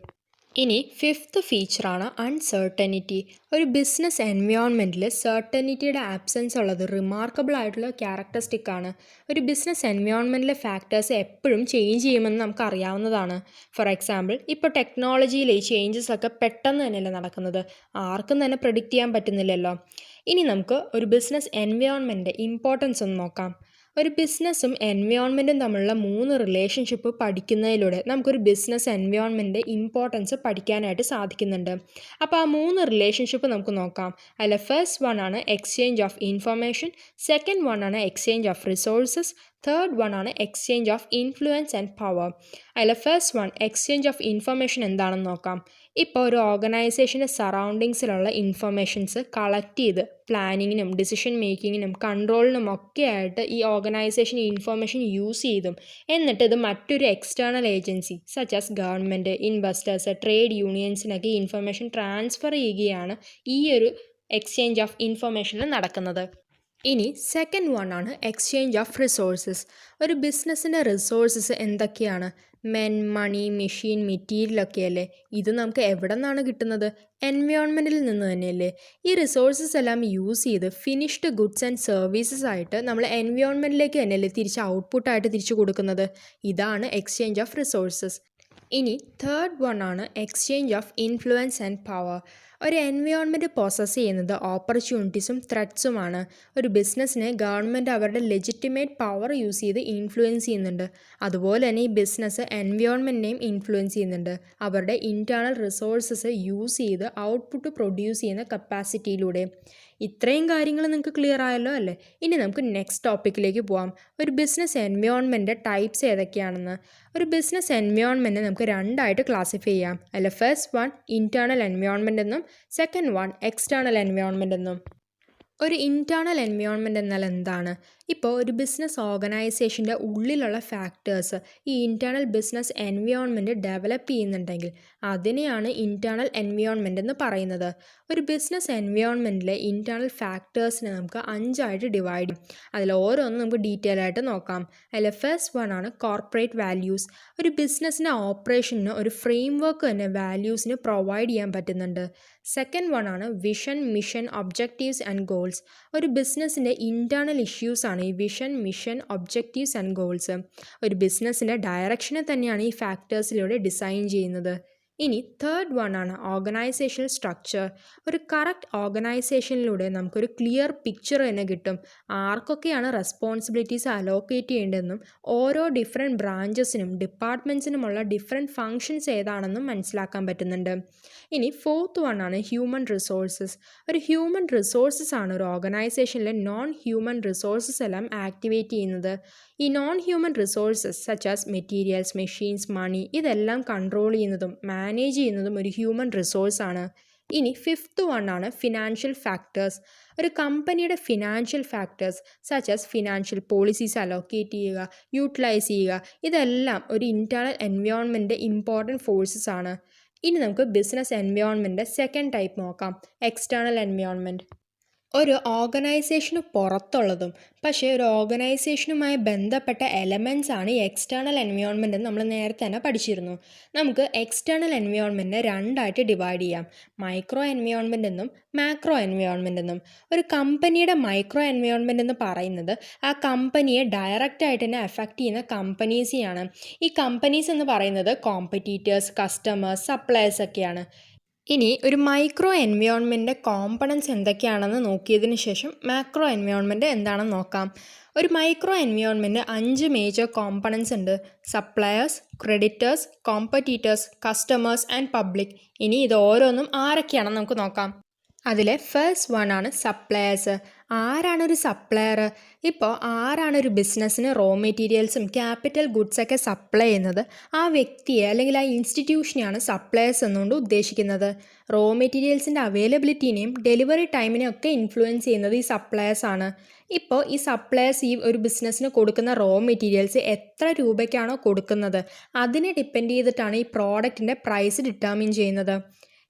ഇനി ഫിഫ്ത്ത് ഫീച്ചറാണ് അൺസർട്ടനിറ്റി. ഒരു ബിസിനസ് എൻവയോൺമെൻറ്റിൽ സർട്ടനിറ്റിയുടെ ആബ്സെൻസ് ഉള്ളത് റിമാർക്കബിൾ ആയിട്ടുള്ള ക്യാരക്ടറിസ്റ്റിക് ആണ്. ഒരു ബിസിനസ് എൻവയോൺമെൻറ്റിലെ ഫാക്ടേഴ്സ് എപ്പോഴും ചേഞ്ച് ചെയ്യുമെന്ന് നമുക്ക് അറിയാവുന്നതാണ്. ഫോർ എക്സാമ്പിൾ ഇപ്പോൾ ടെക്നോളജിയിലെ ഈ ചേഞ്ചസ് ഒക്കെ പെട്ടെന്ന് തന്നെയല്ലേ നടക്കുന്നത്, ആർക്കും തന്നെ പ്രെഡിക്റ്റ് ചെയ്യാൻ പറ്റുന്നില്ലല്ലോ. ഇനി നമുക്ക് ഒരു ബിസിനസ് എൻവയോൺമെൻറ്റിൻ്റെ ഇമ്പോർട്ടൻസ് ഒന്ന് നോക്കാം. ഒരു ബിസിനസ്സും എൻവയോൺമെൻറ്റും തമ്മിലുള്ള 3 റിലേഷൻഷിപ്പ് പഠിക്കുന്നതിലൂടെ നമുക്കൊരു ബിസിനസ് എൻവയോൺമെൻറ്റിൻ്റെ ഇമ്പോർട്ടൻസ് പഠിക്കാനായിട്ട് സാധിക്കുന്നുണ്ട്. അപ്പോൾ ആ 3 റിലേഷൻഷിപ്പ് നമുക്ക് നോക്കാം. അതിൽ ഫസ്റ്റ് വൺ ആണ് exchange of information, second one ആണ് exchange of resources, third one ആണ് exchange of influence and power. അതിൽ first one exchange of information എന്താണെന്ന് നോക്കാം. ഇപ്പോൾ ഒരു ഓർഗനൈസേഷൻ്റെ സറൗണ്ടിങ്സിലുള്ള ഇൻഫർമേഷൻസ് കളക്ട് ചെയ്ത് പ്ലാനിങ്ങിനും ഡിസിഷൻ മേക്കിങ്ങിനും കൺട്രോളിനും ഒക്കെ ആയിട്ട് ഈ ഓർഗനൈസേഷൻ ഈ ഇൻഫർമേഷൻ യൂസ് ചെയ്തും എന്നിട്ട് ഇത് മറ്റൊരു external agency such as government, investors, trade യൂണിയൻസിനൊക്കെ ഈ ഇൻഫർമേഷൻ ട്രാൻസ്ഫർ ചെയ്യുകയാണ് ഈ ഒരു എക്സ്ചേഞ്ച് ഓഫ് ഇൻഫർമേഷനിൽ നടക്കുന്നത്. ഇനി സെക്കൻഡ് വൺ ആണ് എക്സ്ചേഞ്ച് ഓഫ് റിസോഴ്സസ്. ഒരു ബിസിനസ്സിൻ്റെ റിസോഴ്സസ് എന്തൊക്കെയാണ്? മെൻ, മണി, മെഷീൻ, മെറ്റീരിയലൊക്കെ അല്ലേ. ഇത് നമുക്ക് എവിടെ നിന്നാണ് കിട്ടുന്നത്? എൻവയോൺമെൻറ്റിൽ നിന്ന് തന്നെയല്ലേ. ഈ റിസോഴ്സസ് എല്ലാം യൂസ് ചെയ്ത് ഫിനിഷ്ഡ് ഗുഡ്സ് ആൻഡ് സർവീസസ് ആയിട്ട് നമ്മൾ എൻവയോൺമെൻറ്റിലേക്ക് തന്നെയല്ലേ തിരിച്ച് ഔട്ട്പുട്ടായിട്ട് തിരിച്ചു കൊടുക്കുന്നത്. ഇതാണ് എക്സ്ചേഞ്ച് ഓഫ് റിസോഴ്സസ്. ഇനി തേർഡ് വൺ ആണ് exchange of influence and power. ഒരു എൻവയോൺമെൻറ്റ് പ്രോസസ്സ് ചെയ്യുന്നത് ഓപ്പർച്യൂണിറ്റീസും ത്രെറ്റ്സുമാണ്. ഒരു ബിസിനസ്സിനെ ഗവൺമെൻറ് അവരുടെ ലെജിറ്റിമേറ്റ് പവർ യൂസ് ചെയ്ത് ഇൻഫ്ലുവൻസ് ചെയ്യുന്നുണ്ട്. അതുപോലെ തന്നെ ഈ ബിസിനസ് എൻവയോൺമെൻറ്റിനെയും ഇൻഫ്ലുവൻസ് ചെയ്യുന്നുണ്ട്, അവരുടെ ഇൻറ്റേർണൽ റിസോഴ്സസ് യൂസ് ചെയ്ത് ഔട്ട്പുട്ട് പ്രൊഡ്യൂസ് ചെയ്യുന്ന കപ്പാസിറ്റിയിലൂടെ. ഇത്രയും കാര്യങ്ങൾ നിങ്ങൾക്ക് ക്ലിയർ ആയല്ലോ അല്ലേ? ഇനി നമുക്ക് നെക്സ്റ്റ് ടോപ്പിക്കിലേക്ക് പോകാം. ഒരു ബിസിനസ് എൻവയോൺമെൻറ്റ് ടൈപ്സ് ഏതൊക്കെയാണെന്ന്. ഒരു ബിസിനസ് എൻവയോൺമെൻറ്റ് നമുക്ക് രണ്ടായിട്ട് ക്ലാസിഫൈ ചെയ്യാം. അതിൽ ഫസ്റ്റ് വൺ ഇൻറ്റേർണൽ എൻവയോൺമെൻറ്റ് എന്നും സെക്കൻഡ് വൺ എക്സ്റ്റേർണൽ എൻവയോൺമെൻറ്റ് എന്നും. ഒരു ഇൻറ്റേർണൽ എൻവയോൺമെൻറ്റ് എന്നാൽ എന്താണ്? ഇപ്പോൾ ഒരു ബിസിനസ് ഓർഗനൈസേഷൻ്റെ ഉള്ളിലുള്ള ഫാക്ടേഴ്സ് ഈ ഇൻറ്റേർണൽ ബിസിനസ് എൻവയോൺമെൻറ്റ് ഡെവലപ്പ് ചെയ്യുന്നുണ്ടെങ്കിൽ അതിനെയാണ് ഇൻറ്റേർണൽ എൻവയോൺമെൻറ്റ് എന്ന് പറയുന്നത്. ഒരു ബിസിനസ് എൻവയോൺമെൻറ്റിലെ ഇൻറ്റേർണൽ ഫാക്ടേഴ്സിനെ നമുക്ക് 5ആയിട്ട് ഡിവൈഡ് ചെയ്യും. അതിൽ ഓരോന്നും നമുക്ക് ഡീറ്റെയിൽ ആയിട്ട് നോക്കാം. അതിൽ ഫസ്റ്റ് വൺ ആണ് കോർപ്പറേറ്റ് വാല്യൂസ്. ഒരു ബിസിനസ്സിൻ്റെ ഓപ്പറേഷന് ഒരു ഫ്രെയിം വർക്ക് തന്നെ വാല്യൂസിന് പ്രൊവൈഡ് ചെയ്യാൻ പറ്റുന്നുണ്ട്. സെക്കൻഡ് വൺ ആണ് vision, mission, objectives and goals. ഒരു ബിസിനസ്സിൻ്റെ ഇൻറ്റേർണൽ ഇഷ്യൂസ് ആണ് ഈ vision, mission, objectives and goals. ഒരു ബിസിനസ്സിൻ്റെ ഡയറക്ഷനെ തന്നെയാണ് ഈ ഫാക്ടേഴ്സിലൂടെ ഡിസൈൻ ചെയ്യുന്നത്. ഇനി തേർഡ് വൺ ആണ് ഓർഗനൈസേഷണൽ സ്ട്രക്ചർ. ഒരു കറക്റ്റ് ഓർഗനൈസേഷനിലൂടെ നമുക്കൊരു ക്ലിയർ പിക്ചർ തന്നെ കിട്ടും. ആർക്കൊക്കെയാണ് റെസ്പോൺസിബിലിറ്റീസ് അലോക്കേറ്റ് ചെയ്യേണ്ടതെന്നും ഓരോ ഡിഫറെൻറ്റ് ബ്രാഞ്ചസിനും ഡിപ്പാർട്ട്മെൻറ്റ്സിനുമുള്ള ഡിഫറെൻറ്റ് ഫങ്ഷൻസ് ഏതാണെന്നും മനസ്സിലാക്കാൻ പറ്റുന്നുണ്ട്. ഇനി ഫോർത്ത് വൺ ആണ് ഹ്യൂമൻ റിസോഴ്സസ്. ഒരു ഹ്യൂമൻ റിസോഴ്സസ് ആണ് ഒരു ഓർഗനൈസേഷനിലെ നോൺ ഹ്യൂമൻ റിസോഴ്സസ് എല്ലാം ആക്ടിവേറ്റ് ചെയ്യുന്നത്. ഈ non human resources such as materials, machines, money ഇതെല്ലാം കൺട്രോൾ ചെയ്യുന്നതും മാനേജ് ചെയ്യുന്നതും ഒരു ഹ്യൂമൻ റിസോഴ്സാണ്. ഇനി ഫിഫ്ത്ത് വൺ ആണ് ഫിനാൻഷ്യൽ ഫാക്ടേഴ്സ്. ഒരു കമ്പനിയുടെ financial factors such as financial policies allocate ചെയ്യുക, യൂട്ടിലൈസ് ചെയ്യുക, ഇതെല്ലാം ഒരു ഇൻറ്റേർണൽ എൻവയോൺമെൻറ്റ് ഇമ്പോർട്ടൻറ്റ് ഫോഴ്സസ് ആണ്. ഇനി നമുക്ക് ബിസിനസ് എൻവയോൺമെൻറ്റ് സെക്കൻഡ് ടൈപ്പ് നോക്കാം, എക്സ്റ്റേണൽ എൻവയോൺമെൻറ്റ്. ഒരു ഓർഗനൈസേഷന് പുറത്തുള്ളതും പക്ഷേ ഒരു ഓർഗനൈസേഷനുമായി ബന്ധപ്പെട്ട എലമെൻറ്റ്സ് ആണ് ഈ എക്സ്റ്റേണൽ എൻവയോൺമെൻറ്റ് എന്ന് നമ്മൾ നേരത്തെ തന്നെ പഠിച്ചിരുന്നു. നമുക്ക് എക്സ്റ്റേണൽ എൻവയോൺമെൻറ്റിനെ രണ്ടായിട്ട് ഡിവൈഡ് ചെയ്യാം, മൈക്രോ എൻവയോൺമെൻറ്റ് എന്നും മാക്രോ എൻവയോൺമെൻറ്റ് എന്നും. ഒരു കമ്പനിയുടെ മൈക്രോ എൻവയോൺമെൻറ്റ് എന്ന് പറയുന്നത് ആ കമ്പനിയെ ഡയറക്റ്റായിട്ട് തന്നെ എഫക്റ്റ് ചെയ്യുന്ന കമ്പനീസിനെയാണ്. ഈ കമ്പനീസ് എന്ന് പറയുന്നത് കോമ്പറ്റീറ്റേഴ്സ്, കസ്റ്റമേഴ്സ്, സപ്ലയേഴ്സ് ഒക്കെയാണ്. ഇനി ഒരു മൈക്രോ എൻവയോൺമെൻറ്റിൻ്റെ കോമ്പണൻസ് എന്തൊക്കെയാണെന്ന് നോക്കിയതിന് ശേഷം മാക്രോ എൻവയോൺമെൻറ്റ് എന്താണെന്ന് നോക്കാം. ഒരു മൈക്രോ എൻവയോൺമെൻറ്റ് 5 മേജർ കോമ്പണൻസ് ഉണ്ട്: suppliers, creditors, competitors, customers and public. ഇനി ഇത് ഓരോന്നും ആരൊക്കെയാണെന്ന് നമുക്ക് നോക്കാം. അതിലെ ഫസ്റ്റ് വൺ ആണ് സപ്ലയേഴ്സ്. ആരാണ് ഒരു സപ്ലയർ? ഇപ്പോൾ ആരാണ് ഒരു ബിസിനസ്സിന് റോ മെറ്റീരിയൽസും ക്യാപിറ്റൽ ഗുഡ്സൊക്കെ സപ്ലൈ ചെയ്യുന്നത്? ആ വ്യക്തിയെ അല്ലെങ്കിൽ ആ ഇൻസ്റ്റിറ്റ്യൂഷനെയാണ് സപ്ലയേഴ്സ് എന്നുകൊണ്ട് ഉദ്ദേശിക്കുന്നത്. റോ മെറ്റീരിയൽസിൻ്റെ അവൈലബിലിറ്റിനെയും ഡെലിവറി ടൈമിനെയും ഒക്കെ ഇൻഫ്ലുവൻസ് ചെയ്യുന്നത് ഈ സപ്ലയേഴ്സ് ആണ്. ഇപ്പോൾ ഈ സപ്ലയേഴ്സ് ഈ ഒരു ബിസിനസ്സിന് കൊടുക്കുന്ന റോ മെറ്റീരിയൽസ് എത്ര രൂപയ്ക്കാണോ കൊടുക്കുന്നത് അതിനെ ഡിപ്പെൻഡ് ചെയ്തിട്ടാണ് ഈ പ്രോഡക്റ്റിൻ്റെ പ്രൈസ് ഡിറ്റർമിൻ ചെയ്യുന്നത്.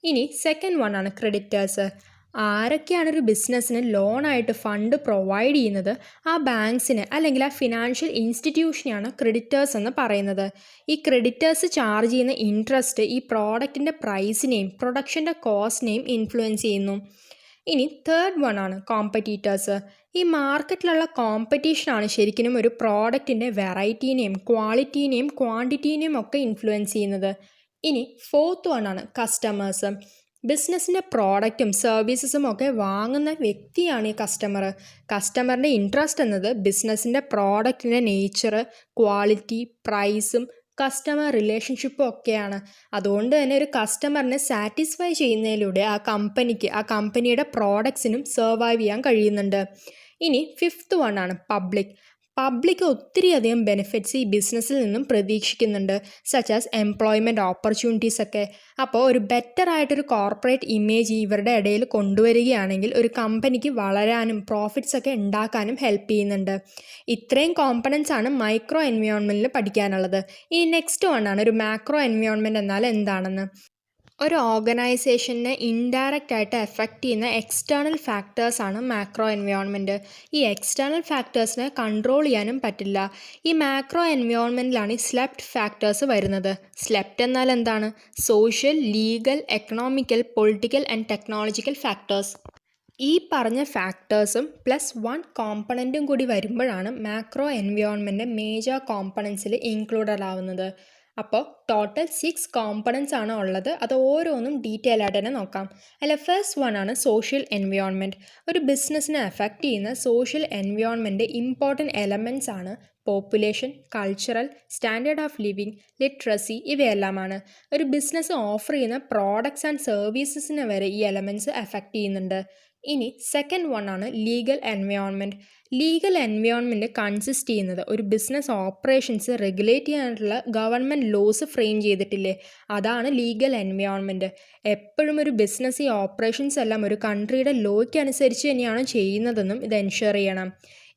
ഇനി സെക്കൻഡ് വൺ ആണ് ക്രെഡിറ്റേഴ്സ്. ആരൊക്കെയാണ് ഒരു ബിസിനസ്സിന് ലോണായിട്ട് ഫണ്ട് പ്രൊവൈഡ് ചെയ്യുന്നത്? ആ ബാങ്ക്സിന് അല്ലെങ്കിൽ ആ ഫിനാൻഷ്യൽ ഇൻസ്റ്റിറ്റ്യൂഷനെയാണ് ക്രെഡിറ്റേഴ്സ് എന്ന് പറയുന്നത്. ഈ ക്രെഡിറ്റേഴ്സ് ചാർജ് ചെയ്യുന്ന ഇൻട്രസ്റ്റ് ഈ പ്രോഡക്റ്റിൻ്റെ പ്രൈസിനെയും പ്രൊഡക്ഷൻ്റെ കോസ്റ്റിനെയും ഇൻഫ്ലുവൻസ് ചെയ്യുന്നു. ഇനി തേർഡ് വൺ ആണ് കോമ്പറ്റീറ്റേഴ്സ്. ഈ മാർക്കറ്റിലുള്ള കോമ്പറ്റീഷനാണ് ശരിക്കും ഒരു പ്രോഡക്റ്റിൻ്റെ വെറൈറ്റീനെയും ക്വാളിറ്റീനെയും ക്വാണ്ടിറ്റീനെയും ഒക്കെ ഇൻഫ്ലുവൻസ് ചെയ്യുന്നത്. ഇനി ഫോർത്ത് വൺ ആണ് കസ്റ്റമേഴ്സ്. ബിസിനസ്സിൻ്റെ പ്രോഡക്റ്റും സർവീസസും ഒക്കെ വാങ്ങുന്ന വ്യക്തിയാണ് ഈ കസ്റ്റമർ. കസ്റ്റമറിൻ്റെ ഇൻട്രസ്റ്റ് എന്നത് ബിസിനസ്സിൻ്റെ പ്രോഡക്റ്റിൻ്റെ നേച്ചർ, ക്വാളിറ്റി, പ്രൈസും കസ്റ്റമർ റിലേഷൻഷിപ്പും ഒക്കെയാണ്. അതുകൊണ്ട് തന്നെ ഒരു കസ്റ്റമറിനെ സാറ്റിസ്ഫൈ ചെയ്യുന്നതിലൂടെ ആ കമ്പനിയുടെ പ്രോഡക്ട്സിനും സർവൈവ് ചെയ്യാൻ കഴിയുന്നുണ്ട്. ഇനി ഫിഫ്ത്ത് വൺ ആണ് പബ്ലിക്. പബ്ലിക് ഒത്തിരിയധികം ബെനിഫിറ്റ്സ് ഈ ബിസിനസ്സിൽ നിന്നും പ്രതീക്ഷിക്കുന്നുണ്ട്, സച്ച് ആസ് എംപ്ലോയ്മെൻറ്റ് ഓപ്പർച്യൂണിറ്റീസ് ഒക്കെ. അപ്പോൾ ഒരു ബെറ്റർ ആയിട്ടൊരു കോർപ്പറേറ്റ് ഇമേജ് ഇവരുടെ ഇടയിൽ കൊണ്ടുവരികയാണെങ്കിൽ ഒരു കമ്പനിക്ക് വളരാനും പ്രോഫിറ്റ്സ് ഒക്കെ ഉണ്ടാക്കാനും ഹെൽപ്പ് ചെയ്യുന്നുണ്ട്. ഇത്രയും കോമ്പണൻസ് ആണ് മൈക്രോ എൻവയോൺമെൻറ്റിൽ പഠിക്കാനുള്ളത്. ഇനി നെക്സ്റ്റ് വൺ ആണ് ഒരു മാക്രോ എൻവയോൺമെൻറ്റ് എന്നാൽ എന്താണെന്ന്. ഒരു ഓർഗനൈസേഷനെ ഇൻഡയറക്റ്റ് ആയിട്ട് എഫക്റ്റ് ചെയ്യുന്ന എക്സ്റ്റേണൽ ഫാക്ടേഴ്സാണ് മാക്രോ എൻവയോൺമെൻറ്റ്. ഈ എക്സ്റ്റേണൽ ഫാക്ടേഴ്സിനെ കൺട്രോൾ ചെയ്യാനും പറ്റില്ല. ഈ മാക്രോ എൻവയോൺമെൻറ്റിലാണ് ഈ സ്ലെപ്റ്റ് ഫാക്ടേഴ്സ് വരുന്നത്. സ്ലെപ്റ്റ് എന്നാൽ എന്താണ്? Social, legal, economical, political and technological factors. ഈ പറഞ്ഞ ഫാക്ടേഴ്സും പ്ലസ് 1 കോമ്പണൻറ്റും കൂടി വരുമ്പോഴാണ് മാക്രോ എൻവയോൺമെൻറ്റ് മേജർ കോമ്പണൻസിൽ ഇൻക്ലൂഡഡ് ആവുന്നത്. അപ്പോൾ ടോട്ടൽ 6 കോമ്പണൻസ് ആണ് ഉള്ളത്. അത് ഓരോന്നും ഡീറ്റെയിൽ ആയിട്ട് തന്നെ നോക്കാം. അല്ല, ഫസ്റ്റ് വൺ ആണ് സോഷ്യൽ എൻവയോൺമെൻറ്റ്. ഒരു ബിസിനസ്സിനെ അഫക്റ്റ് ചെയ്യുന്ന സോഷ്യൽ എൻവയോൺമെൻറ്റ് ഇമ്പോർട്ടൻറ്റ് എലമെൻറ്റ്സ് ആണ് population, cultural, standard of living, literacy, ഇവയെല്ലാമാണ്. ഒരു ബിസിനസ് ഓഫർ ചെയ്യുന്ന പ്രോഡക്ട്സ് ആൻഡ് സർവീസസിനെ വരെ ഈ എലമെൻറ്റ്സ് അഫക്റ്റ് ചെയ്യുന്നുണ്ട്. ഇനി സെക്കൻഡ് വൺ ആണ് legal environment. Legal environment consist ചെയ്യുന്നത് ഒരു ബിസിനസ് ഓപ്പറേഷൻസ് റെഗുലേറ്റ് ചെയ്യാനുള്ള ഗവൺമെൻറ് ലോസ് ഫ്രെയിം ചെയ്തിട്ടില്ലേ, അതാണ് ലീഗൽ എൻവയോൺമെൻറ്റ്. എപ്പോഴും ഒരു ബിസിനസ് ഈ ഓപ്പറേഷൻസ് എല്ലാം ഒരു കൺട്രിയുടെ ലോയ്ക്ക് അനുസരിച്ച് തന്നെയാണ് ചെയ്യുന്നതെന്നും ഇത് എൻഷുർ ചെയ്യണം.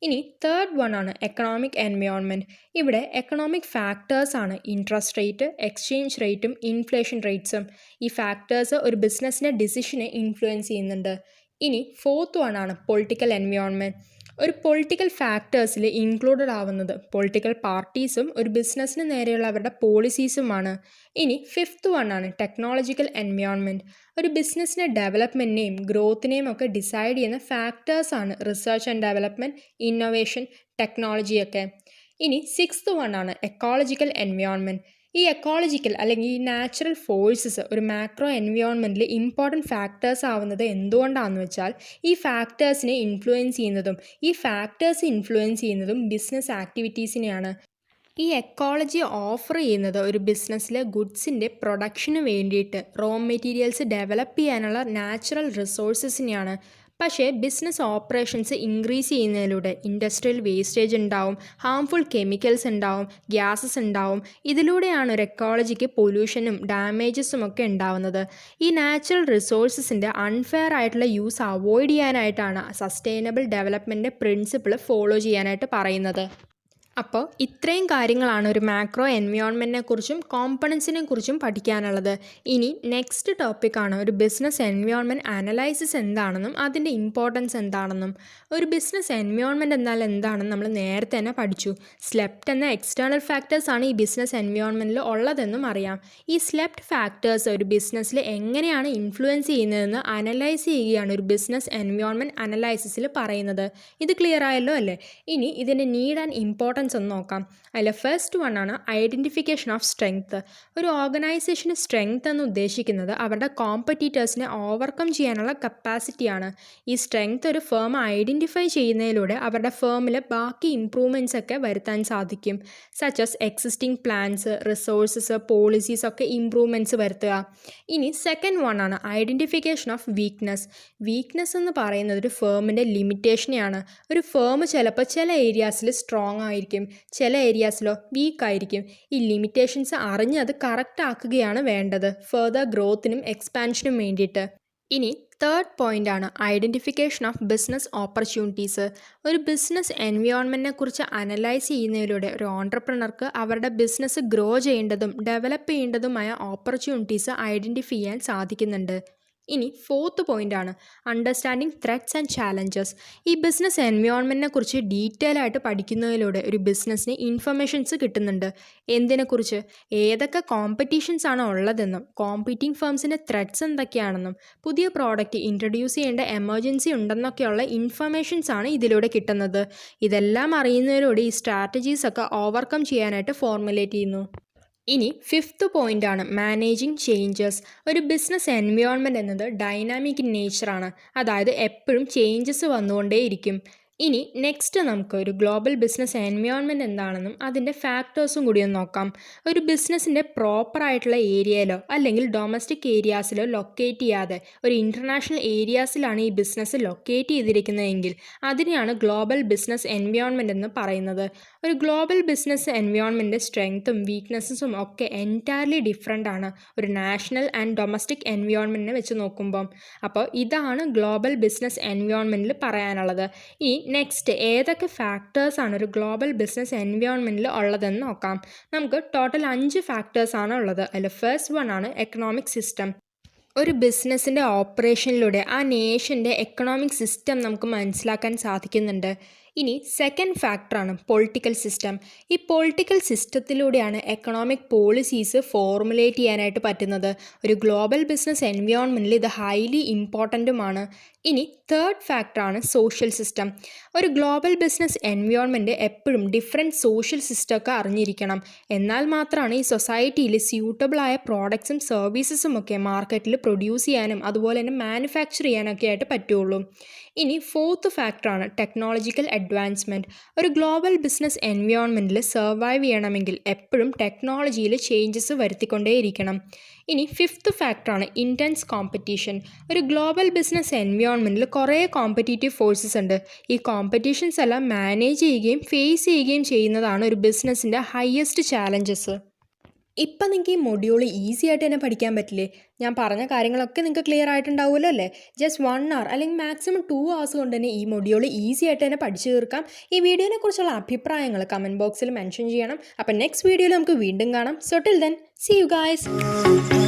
ഇനി തേർഡ് വൺ ആണ് എക്കണോമിക് എൻവയോൺമെൻറ്റ്. ഇവിടെ എക്കണോമിക് ഫാക്ടേഴ്സ് ആണ് ഇൻട്രസ്റ്റ് റേറ്റ്, എക്സ്ചേഞ്ച് റേറ്റും ഇൻഫ്ലേഷൻ റേറ്റ്സും. ഈ ഫാക്ടേഴ്സ് ഒരു ബിസിനസ്സിൻ്റെ ഡിസിഷനെ ഇൻഫ്ലുവൻസ് ചെയ്യുന്നുണ്ട്. ഇനി ഫോർത്ത് വൺ ആണ് പൊളിറ്റിക്കൽ എൻവയോൺമെൻറ്റ്. ഒരു പൊളിറ്റിക്കൽ ഫാക്ടേഴ്സിൽ ഇൻക്ലൂഡഡ് ആവുന്നത് പൊളിറ്റിക്കൽ പാർട്ടീസും ഒരു ബിസിനസ്സിന് നേരെയുള്ള അവരുടെ പോളിസീസുമാണ്. ഇനി ഫിഫ്ത്ത് വൺ ആണ് ടെക്നോളജിക്കൽ എൻവയോൺമെൻറ്റ്. ഒരു ബിസിനസ്സിൻ്റെ ഡെവലപ്മെൻറ്റിനെയും ഗ്രോത്തിനെയും ഒക്കെ ഡിസൈഡ് ചെയ്യുന്ന ഫാക്ടേഴ്സാണ് റിസർച്ച് ആൻഡ് ഡെവലപ്മെൻറ്റ്, ഇന്നൊവേഷൻ, ടെക്നോളജിയൊക്കെ. ഇനി സിക്സ്ത് വൺ ആണ് എക്കോളജിക്കൽ എൻവയോൺമെൻറ്റ്. ഈ എക്കോളജിക്കൽ അല്ലെങ്കിൽ ഈ നാച്ചുറൽ ഫോഴ്സസ് ഒരു മാക്രോ എൻവയോൺമെൻറ്റിൽ ഇമ്പോർട്ടൻറ്റ് ഫാക്ടേഴ്സ് ആവുന്നത് എന്തുകൊണ്ടാണെന്ന് വെച്ചാൽ ഈ ഫാക്ടേഴ്സിനെ ഇൻഫ്ലുവൻസ് ചെയ്യുന്നതും ബിസിനസ് ആക്ടിവിറ്റീസിനെയാണ്. ഈ എക്കോളജി ഓഫർ ചെയ്യുന്നത് ഒരു ബിസിനസ്സിലെ ഗുഡ്സിൻ്റെ പ്രൊഡക്ഷന് വേണ്ടിയിട്ട് റോ മെറ്റീരിയൽസ് ഡെവലപ്പ് ചെയ്യാനുള്ള നാച്ചുറൽ റിസോഴ്സസിനെയാണ്. പക്ഷേ ബിസിനസ് ഓപ്പറേഷൻസ് ഇൻക്രീസ് ചെയ്യുന്നതിലൂടെ ഇൻഡസ്ട്രിയൽ വേസ്റ്റേജ് ഉണ്ടാവും, ഹാംഫുൾ കെമിക്കൽസ് ഉണ്ടാവും, ഗ്യാസസ് ഉണ്ടാവും. ഇതിലൂടെയാണ് ഒരു എക്കോളജിക്ക് പൊല്യൂഷനും ഡാമേജസും ഒക്കെ ഉണ്ടാവുന്നത്. ഈ നാച്ചുറൽ റിസോഴ്സസിൻ്റെ അൺഫെയർ ആയിട്ടുള്ള യൂസ് അവോയ്ഡ് ചെയ്യാനായിട്ടാണ് സസ്റ്റൈനബിൾ ഡെവലപ്മെൻറ്റ് പ്രിൻസിപ്പിൾ ഫോളോ ചെയ്യാനായിട്ട് പറയുന്നത്. അപ്പോൾ ഇത്രയും കാര്യങ്ങളാണ് ഒരു മാക്രോ എൻവയോൺമെൻറ്റിനെ കുറിച്ചും കോമ്പണൻസിനെ കുറിച്ചും പഠിക്കാനുള്ളത്. ഇനി നെക്സ്റ്റ് ടോപ്പിക്കാണ് ഒരു ബിസിനസ് എൻവയോൺമെൻറ്റ് അനലൈസിസ് എന്താണെന്നും അതിൻ്റെ ഇമ്പോർട്ടൻസ് എന്താണെന്നും. ഒരു ബിസിനസ് എൻവയോൺമെൻറ്റ് എന്നാൽ എന്താണെന്ന് നമ്മൾ നേരത്തെ തന്നെ പഠിച്ചു. സ്ലെപ്റ്റ് എന്ന എക്സ്റ്റേണൽ ഫാക്ടേഴ്സാണ് ഈ ബിസിനസ് എൻവയോൺമെൻറ്റിൽ ഉള്ളതെന്നും അറിയാം. ഈ സ്ലെപ്റ്റ് ഫാക്ടേഴ്സ് ഒരു ബിസിനസ്സിൽ എങ്ങനെയാണ് ഇൻഫ്ലുവൻസ് ചെയ്യുന്നതെന്ന് അനലൈസ് ചെയ്യുകയാണ് ഒരു ബിസിനസ് എൻവയോൺമെൻറ്റ് അനലൈസിസിൽ പറയുന്നത്. ഇത് ക്ലിയർ ആയല്ലോ അല്ലേ? ഇനി ഇതിൻ്റെ നീഡ് ആൻഡ് ഇമ്പോർട്ടൻസ് ഒന്ന് നോക്കാം. അതിൽ ഫസ്റ്റ് വൺ ആണ് ഐഡൻറ്റിഫിക്കേഷൻ ഓഫ് സ്ട്രെങ്ത്. ഒരു ഓർഗനൈസേഷന് സ്ട്രെങ്ത് എന്ന് ഉദ്ദേശിക്കുന്നത് അവരുടെ കോമ്പറ്റീറ്റേഴ്സിനെ ഓവർകം ചെയ്യാനുള്ള കപ്പാസിറ്റിയാണ്. ഈ സ്ട്രെങ്ത് ഒരു ഫേം ഐഡൻറ്റിഫൈ ചെയ്യുന്നതിലൂടെ അവരുടെ ഫേമിൽ ബാക്കി ഇംപ്രൂവ്മെൻറ്റ്സ് ഒക്കെ വരുത്താൻ സാധിക്കും. Such as existing plans, resources, policies ഒക്കെ ഇംപ്രൂവ്മെൻറ്റ്സ് വരുത്തുക. ഇനി സെക്കൻഡ് വൺ ആണ് ഐഡൻറ്റിഫിക്കേഷൻ ഓഫ് വീക്ക്നെസ്. വീക്ക്നെസ് എന്ന് പറയുന്നത് ഒരു ഫേമിൻ്റെ ലിമിറ്റേഷനെയാണ്. ഒരു ഫേം ചിലപ്പോൾ ചില ഏരിയാസിൽ സ്ട്രോങ് ആയിരിക്കും, ചില ഏരിയാസിലോ വീക്ക് ആയിരിക്കും. ഈ ലിമിറ്റേഷൻസ് അറിഞ്ഞ് അത് കറക്റ്റ് ആക്കുകയാണ് വേണ്ടത് ഫർദർ ഗ്രോത്തിനും എക്സ്പാൻഷനും വേണ്ടിയിട്ട്. ഇനി തേർഡ് പോയിൻ്റ് ആണ് ഐഡൻറ്റിഫിക്കേഷൻ ഓഫ് ബിസിനസ് ഓപ്പർച്യൂണിറ്റീസ്. ഒരു ബിസിനസ് എൻവയോൺമെൻറ്റിനെ കുറിച്ച് അനലൈസ് ചെയ്യുന്നതിലൂടെ ഒരു ഓൺട്രപ്രണർക്ക് അവരുടെ ബിസിനസ് ഗ്രോ ചെയ്യേണ്ടതും ഡെവലപ്പ് ചെയ്യേണ്ടതുമായ ഓപ്പർച്യൂണിറ്റീസ് ഐഡൻറ്റിഫൈ ചെയ്യാൻ സാധിക്കുന്നുണ്ട്. ഇനി ഫോർത്ത് പോയിൻ്റ് ആണ് അണ്ടർസ്റ്റാൻഡിങ് ത്രെറ്റ്സ് ആൻഡ് ചാലഞ്ചസ്. ഈ ബിസിനസ് എൻവയോൺമെൻറ്റിനെ കുറിച്ച് ഡീറ്റെയിൽ ആയിട്ട് പഠിക്കുന്നതിലൂടെ ഒരു ബിസിനസ്സിന് ഇൻഫർമേഷൻസ് കിട്ടുന്നുണ്ട്. എന്തിനെക്കുറിച്ച്? ഏതൊക്കെ കോമ്പറ്റീഷൻസ് ആണ് ഉള്ളതെന്നും കോമ്പീറ്റിംഗ് ഫേംസിൻ്റെ ത്രെറ്റ്സ് എന്തൊക്കെയാണെന്നും പുതിയ പ്രോഡക്റ്റ് ഇൻട്രൊഡ്യൂസ് ചെയ്യേണ്ട എമർജൻസി ഉണ്ടെന്നൊക്കെയുള്ള ഇൻഫർമേഷൻസ് ആണ് ഇതിലൂടെ കിട്ടുന്നത്. ഇതെല്ലാം അറിയുന്നതിലൂടെ ഈ സ്ട്രാറ്റജീസ് ഒക്കെ ഓവർകം ചെയ്യാനായിട്ട് ഫോർമുലേറ്റ് ചെയ്യുന്നു. ഇനി ഫിഫ്ത്ത് പോയിൻ്റ് ആണ് മാനേജിങ് ചേഞ്ചസ്. ഒരു ബിസിനസ് എൻവയോൺമെൻറ്റ് എന്നത് ഡൈനാമിക് ഇൻ നേച്ചറാണ്. അതായത് എപ്പോഴും ചേഞ്ചസ് വന്നുകൊണ്ടേയിരിക്കും. ഇനി നെക്സ്റ്റ് നമുക്ക് ഒരു ഗ്ലോബൽ ബിസിനസ് എൻവയോൺമെൻറ്റ് എന്താണെന്നും അതിൻ്റെ ഫാക്ടേഴ്സും കൂടി ഒന്ന് നോക്കാം. ഒരു ബിസിനസ്സിൻ്റെ പ്രോപ്പറായിട്ടുള്ള ഏരിയയിലോ അല്ലെങ്കിൽ ഡൊമസ്റ്റിക് ഏരിയാസിലോ ലൊക്കേറ്റ് ചെയ്യാതെ ഒരു ഇൻ്റർനാഷണൽ ഏരിയാസിലാണ് ഈ ബിസിനസ് ലൊക്കേറ്റ് ചെയ്തിരിക്കുന്നതെങ്കിൽ അതിനെയാണ് ഗ്ലോബൽ ബിസിനസ് എൻവയോൺമെൻറ്റ് എന്ന് പറയുന്നത്. ഒരു ഗ്ലോബൽ ബിസിനസ് എൻവയോൺമെൻറ്റ് സ്ട്രെങ്ത്തും വീക്ക്നെസ്സും ഒക്കെ എൻറ്റയർലി ഡിഫറെൻ്റ് ആണ് ഒരു നാഷണൽ ആൻഡ് ഡൊമസ്റ്റിക് എൻവയോൺമെൻറ്റിനെ വെച്ച് നോക്കുമ്പം. അപ്പോൾ ഇതാണ് ഗ്ലോബൽ ബിസിനസ് എൻവയോൺമെൻറ്റിൽ പറയാനുള്ളത്. ഇനി നെക്സ്റ്റ് ഏതൊക്കെ ഫാക്ടേഴ്സാണ് ഒരു ഗ്ലോബൽ ബിസിനസ് എൻവയോൺമെൻറ്റിൽ ഉള്ളതെന്ന് നോക്കാം. നമുക്ക് ടോട്ടൽ 5 ഫാക്ടേഴ്സാണ് ഉള്ളത്. അതിൽ ഫസ്റ്റ് വൺ ആണ് എക്കണോമിക് സിസ്റ്റം. ഒരു ബിസിനസ്സിൻ്റെ ഓപ്പറേഷനിലൂടെ ആ നേഷൻ്റെ എക്കണോമിക് സിസ്റ്റം നമുക്ക് മനസ്സിലാക്കാൻ സാധിക്കുന്നുണ്ട്. ഇനി സെക്കൻഡ് ഫാക്ടറാണ് പൊളിറ്റിക്കൽ സിസ്റ്റം. ഈ പൊളിറ്റിക്കൽ സിസ്റ്റത്തിലൂടെയാണ് എക്കണോമിക് പോളിസീസ് ഫോർമുലേറ്റ് ചെയ്യാനായിട്ട് പറ്റുന്നത്. ഒരു ഗ്ലോബൽ ബിസിനസ് എൻവയോൺമെൻറ്റിൽ ഇത് ഹൈലി ഇമ്പോർട്ടൻറ്റുമാണ്. ഇനി തേർഡ് ഫാക്ടറാണ് സോഷ്യൽ സിസ്റ്റം. ഒരു ഗ്ലോബൽ ബിസിനസ് എൻവയോൺമെൻറ്റ് എപ്പോഴും ഡിഫറെൻറ്റ് സോഷ്യൽ സിസ്റ്റമൊക്കെ അറിഞ്ഞിരിക്കണം. എന്നാൽ മാത്രമാണ് ഈ സൊസൈറ്റിയിൽ സ്യൂട്ടബിളായ പ്രോഡക്ട്സും സർവീസസും ഒക്കെ മാർക്കറ്റിൽ പ്രൊഡ്യൂസ് ചെയ്യാനും അതുപോലെ തന്നെ മാനുഫാക്ചർ ചെയ്യാനൊക്കെ ആയിട്ട് പറ്റുള്ളൂ. ഇനി ഫോർത്ത് ഫാക്ടറാണ് ടെക്നോളജിക്കൽ അഡ്വാൻസ്മെൻറ്റ്. ഒരു ഗ്ലോബൽ ബിസിനസ് എൻവയോൺമെൻറ്റിൽ സർവൈവ് ചെയ്യണമെങ്കിൽ എപ്പോഴും ടെക്നോളജിയിൽ ചേഞ്ചസ് വരുത്തിക്കൊണ്ടേയിരിക്കണം. ഇനി ഫിഫ്ത്ത് ഫാക്ടറാണ് ഇൻറ്റൻസ് കോമ്പറ്റീഷൻ. ഒരു ഗ്ലോബൽ ബിസിനസ് എൻവയോൺമെൻറ്റിൽ കുറേ കോമ്പറ്റീറ്റീവ് ഫോഴ്സസ് ഉണ്ട്. ഈ കോമ്പറ്റീഷൻസ് എല്ലാം മാനേജ് ചെയ്യുകയും ഫേസ് ചെയ്യുകയും ചെയ്യുന്നതാണ് ഒരു ബിസിനസ്സിൻ്റെ ഹയസ്റ്റ് ചാലഞ്ചസ്. ഇപ്പം നിങ്ങൾക്ക് ഈ മൊഡ്യൂൾ ഈസി ആയിട്ട് തന്നെ പഠിക്കാൻ പറ്റില്ലേ? ഞാൻ പറഞ്ഞ കാര്യങ്ങളൊക്കെ നിങ്ങൾക്ക് ക്ലിയർ ആയിട്ടുണ്ടാവുമല്ലോ അല്ലേ? ജസ്റ്റ് 1 hour അല്ലെങ്കിൽ മാക്സിമം 2 hours കൊണ്ട് തന്നെ ഈ മൊഡ്യൂൾ ഈസി ആയിട്ട് തന്നെ പഠിച്ചു തീർക്കാം. ഈ വീഡിയോനെ കുറിച്ചുള്ള അഭിപ്രായങ്ങൾ കമൻറ്റ് ബോക്സിൽ മെൻഷൻ ചെയ്യണം. അപ്പം നെക്സ്റ്റ് വീഡിയോയിൽ നമുക്ക് വീണ്ടും കാണാം. So till then, see you guys.